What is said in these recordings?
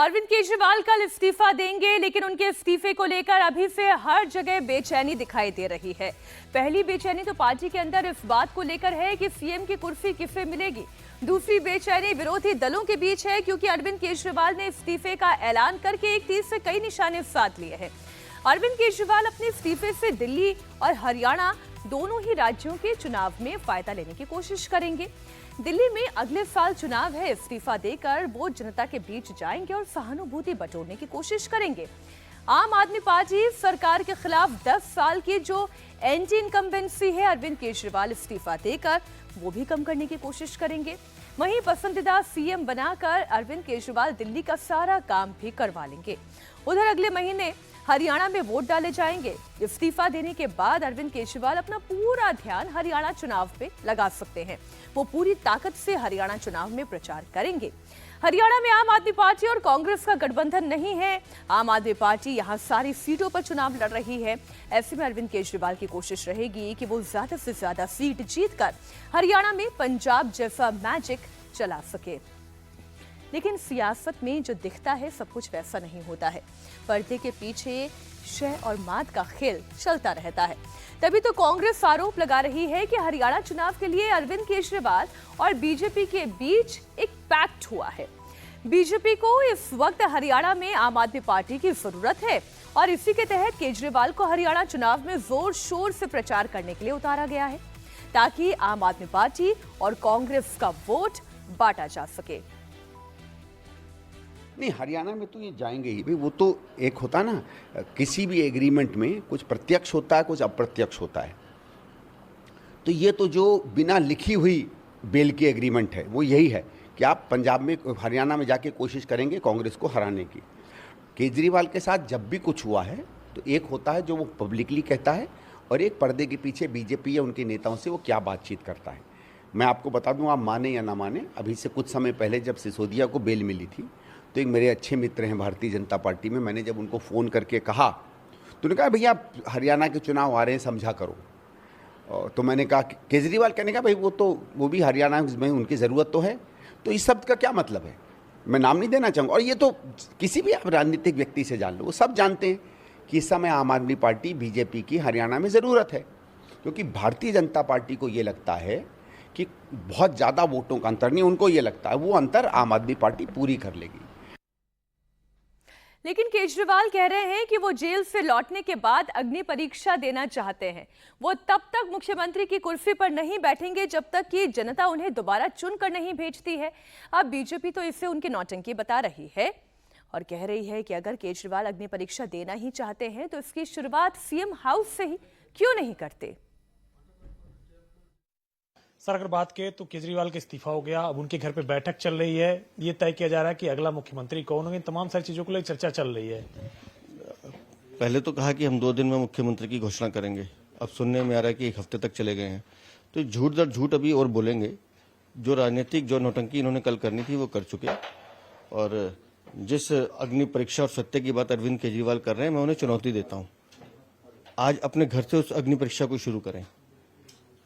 अरविंद केजरीवाल कल इस्तीफा देंगे, लेकिन उनके इस्तीफे को लेकर अभी से हर जगह बेचैनी दिखाई दे रही है। पहली बेचैनी तो पार्टी के अंदर इस बात को लेकर है कि सीएम की कुर्सी किसे मिलेगी। दूसरी बेचैनी विरोधी दलों के बीच है, क्योंकि अरविंद केजरीवाल ने इस्तीफे का ऐलान करके एक तीर से कई निशाने साध लिए हैं। अरविंद केजरीवाल अपने इस्तीफे से दिल्ली और हरियाणा दोनों ही राज्यों के चुनाव में फायदा लेने की कोशिश करेंगे। दिल्ली में अगले साल चुनाव है, इस्तीफा देकर वो जनता के बीच जाएंगे और सहानुभूति बटोरने की कोशिश करेंगे। आम आदमी पार्टी सरकार के खिलाफ 10 साल की जो एंटी इनकम्बेंसी है, अरविंद केजरीवाल इस्तीफा देकर वो भी कम करने की कोशिश करेंगे। वहीं पसंदीदा सीएम बनाकर अरविंद केजरीवाल दिल्ली का सारा काम भी करवा लेंगे। उधर अगले महीने हरियाणा में वोट डाले जाएंगे। इस्तीफा देने के बाद अरविंद केजरीवाल अपना पूरा ध्यान हरियाणा चुनाव पे लगा सकते हैं। वो पूरी ताकत से हरियाणा चुनाव में प्रचार करेंगे। हरियाणा में आम आदमी पार्टी और कांग्रेस का गठबंधन नहीं है। आम आदमी पार्टी यहां सारी सीटों पर चुनाव लड़ रही है। ऐसे में अरविंद केजरीवाल की कोशिश रहेगी कि वो ज्यादा से ज्यादा सीट जीतकर हरियाणा में पंजाब जैसा मैजिक चला सके। लेकिन सियासत में जो दिखता है सब कुछ वैसा नहीं होता है। पर्दे के पीछे शह और मात का खेल चलता रहता है। तभी तो कांग्रेस आरोप लगा रही है कि हरियाणा चुनाव के लिए अरविंद केजरीवाल और बीजेपी के बीच एक पैक्ट हुआ है। बीजेपी को इस वक्त हरियाणा में आम आदमी पार्टी की जरूरत है और इसी के तहत केजरीवाल को हरियाणा चुनाव में जोर शोर से प्रचार करने के लिए उतारा गया है, ताकि आम आदमी पार्टी और कांग्रेस का वोट बांटा जा सके। नहीं, हरियाणा में तो ये जाएंगे ही भाई। वो तो एक होता है ना, किसी भी एग्रीमेंट में कुछ प्रत्यक्ष होता है, कुछ अप्रत्यक्ष होता है। तो ये तो जो बिना लिखी हुई बेल की एग्रीमेंट है वो यही है कि आप पंजाब में हरियाणा में जाके कोशिश करेंगे कांग्रेस को हराने की। केजरीवाल के साथ जब भी कुछ हुआ है तो एक होता है जो वो पब्लिकली कहता है और एक पर्दे के पीछे बीजेपी या उनके नेताओं से वो क्या बातचीत करता है। मैं आपको बता दूं, आप माने या ना माने, अभी से कुछ समय पहले जब सिसोदिया को बेल मिली थी तो एक मेरे अच्छे मित्र हैं भारतीय जनता पार्टी में, मैंने जब उनको फ़ोन करके कहा तो उन्होंने कहा भैया हरियाणा के चुनाव आ रहे हैं, समझा करो। तो मैंने कहा केजरीवाल, कहने का भाई वो भी हरियाणा में उनकी ज़रूरत तो है। तो इस शब्द का क्या मतलब है, मैं नाम नहीं देना चाहूँगा, और ये तो किसी भी आप राजनीतिक व्यक्ति से जान लो, वो सब जानते हैं कि इस समय आम आदमी पार्टी बीजेपी की हरियाणा में ज़रूरत है, क्योंकि भारतीय जनता पार्टी को ये लगता है कि बहुत ज़्यादा वोटों का अंतर नहीं, उनको ये लगता है वो अंतर आम आदमी पार्टी पूरी कर लेगी। लेकिन केजरीवाल कह रहे हैं कि वो जेल से लौटने के बाद अग्नि परीक्षा देना चाहते हैं। वो तब तक मुख्यमंत्री की कुर्सी पर नहीं बैठेंगे जब तक कि जनता उन्हें दोबारा चुनकर नहीं भेजती है। अब बीजेपी तो इसे उनकी नौटंकी बता रही है और कह रही है कि अगर केजरीवाल अग्नि परीक्षा देना ही चाहते हैं तो इसकी शुरुआत सीएम हाउस से ही क्यों नहीं करते। सर, अगर बात करें तो केजरीवाल का इस्तीफा हो गया, अब उनके घर पे बैठक चल रही है। ये तय किया जा रहा है कि अगला मुख्यमंत्री कौन होंगे। तमाम सारी चीजों को लेकर चर्चा चल रही है। पहले तो कहा कि हम 2 दिन में मुख्यमंत्री की घोषणा करेंगे, अब सुनने में आ रहा है कि 1 हफ्ते तक चले गए हैं। तो झूठ दर झूठ अभी और बोलेंगे। जो राजनीतिक जो नौटंकी इन्होंने कल करनी थी वो कर चुके, और जिस अग्नि परीक्षा और सत्य की बात अरविंद केजरीवाल कर रहे हैं, मैं उन्हें चुनौती देता हूँ, आज अपने घर से उस अग्नि परीक्षा को शुरू करें।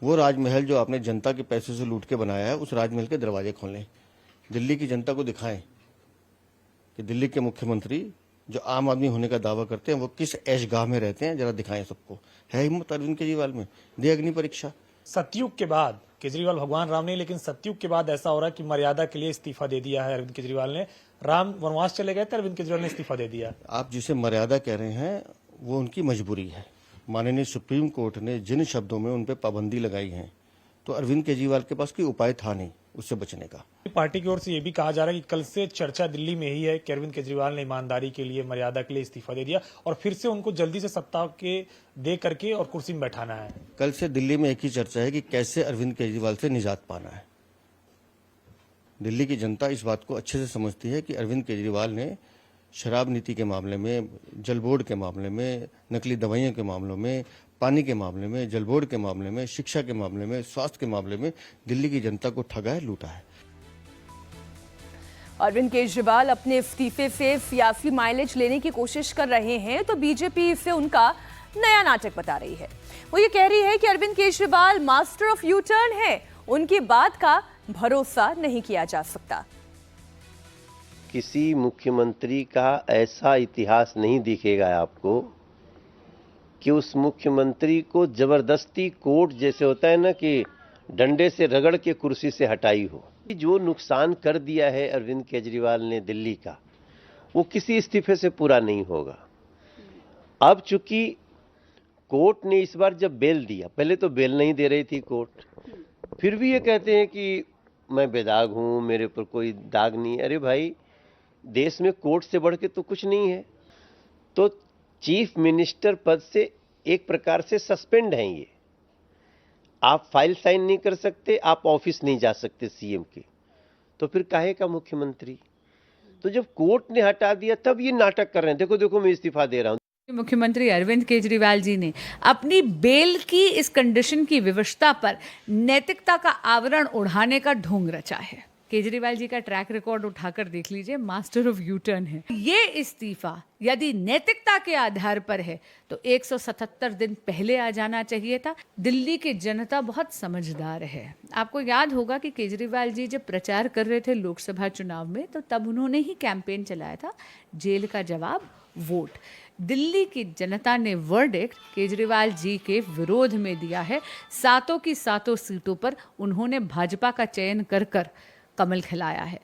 वो राजमहल जो आपने जनता के पैसे से लूट के बनाया है, उस राजमहल के दरवाजे खोलें। दिल्ली की जनता को दिखाएं कि दिल्ली के मुख्यमंत्री जो आम आदमी होने का दावा करते हैं वो किस ऐशगाह में रहते हैं। जरा दिखाएं सबको, है हिम्मत अरविंद केजरीवाल में, दे अग्नि परीक्षा। सतयुग के बाद केजरीवाल भगवान राम नहीं, लेकिन सतयुग के बाद ऐसा हो रहा है कि मर्यादा के लिए इस्तीफा दे दिया है अरविंद केजरीवाल ने। राम वनवास चले गए थे, अरविंद केजरीवाल ने इस्तीफा दे दिया। आप जिसे मर्यादा कह रहे हैं वो उनकी मजबूरी है। माननीय सुप्रीम कोर्ट ने जिन शब्दों में उन पर पाबंदी लगाई है, तो अरविंद केजरीवाल के पास कोई उपाय था नहीं उससे बचने का। पार्टी की ओर से यह भी कहा जा रहा है कि कल से चर्चा दिल्ली में ही है कि अरविंद केजरीवाल ने ईमानदारी के लिए, मर्यादा के लिए इस्तीफा दे दिया और फिर से उनको जल्दी से सत्ता के दे करके और कुर्सी में बैठाना है। कल से दिल्ली में एक ही चर्चा है कि कैसे अरविंद केजरीवाल से निजात पाना है। दिल्ली की जनता इस बात को अच्छे से समझती है कि अरविंद केजरीवाल ने शराब नीति के मामले में, जल बोर्ड के मामले में, नकली दवाइयों के मामलों में, पानी के मामले में, जल बोर्ड के मामले में, शिक्षा के मामले में, स्वास्थ्य के मामले में दिल्ली की जनता को ठगा है, लूटा है। अरविंद केजरीवाल अपने इस्तीफे से सियासी माइलेज लेने की कोशिश कर रहे हैं, तो बीजेपी इसे उनका नया नाटक बता रही है। वो ये कह रही है कि Arvind Kejriwal master of U turn है, उनकी बात का भरोसा नहीं किया जा सकता। किसी मुख्यमंत्री का ऐसा इतिहास नहीं दिखेगा आपको कि उस मुख्यमंत्री को जबरदस्ती कोर्ट जैसे होता है ना कि डंडे से रगड़ के कुर्सी से हटाई हो। जो नुकसान कर दिया है अरविंद केजरीवाल ने दिल्ली का, वो किसी इस्तीफे से पूरा नहीं होगा। अब चूंकि कोर्ट ने इस बार जब बेल दिया, पहले तो बेल नहीं दे रही थी कोर्ट, फिर भी ये कहते हैं कि मैं बेदाग हूं, मेरे पर कोई दाग नहीं। अरे भाई, देश में कोर्ट से बढ़ के तो कुछ नहीं है। तो चीफ मिनिस्टर पद से एक प्रकार से सस्पेंड हैं ये। आप फाइल साइन नहीं कर सकते, आप ऑफिस नहीं जा सकते सीएम के, तो फिर काहे का मुख्यमंत्री? तो जब कोर्ट ने हटा दिया तब ये नाटक कर रहे हैं, देखो देखो मैं इस्तीफा दे रहा हूं। मुख्यमंत्री अरविंद केजरीवाल जी ने अपनी बेल की इस कंडीशन की विवशता पर नैतिकता का आवरण उड़ाने का ढोंग रचा है। केजरीवाल जी का ट्रैक रिकॉर्ड उठाकर देख लीजिए, मास्टर ऑफ यू टर्न है। ये इस्तीफा यदि नैतिकता के आधार पर है तो 177 दिन पहले आ जाना चाहिए था। दिल्ली की जनता बहुत समझदार है। आपको याद होगा कि केजरीवाल जी जब प्रचार कर रहे थे लोकसभा चुनाव में, तो तब उन्होंने ही कैंपेन चलाया था, जेल का जवाब वोट। दिल्ली की जनता ने वर्डिक्ट केजरीवाल जी के विरोध में दिया है। 7 की 7 सीटों पर उन्होंने भाजपा का चयन कर कमल खिलाया है।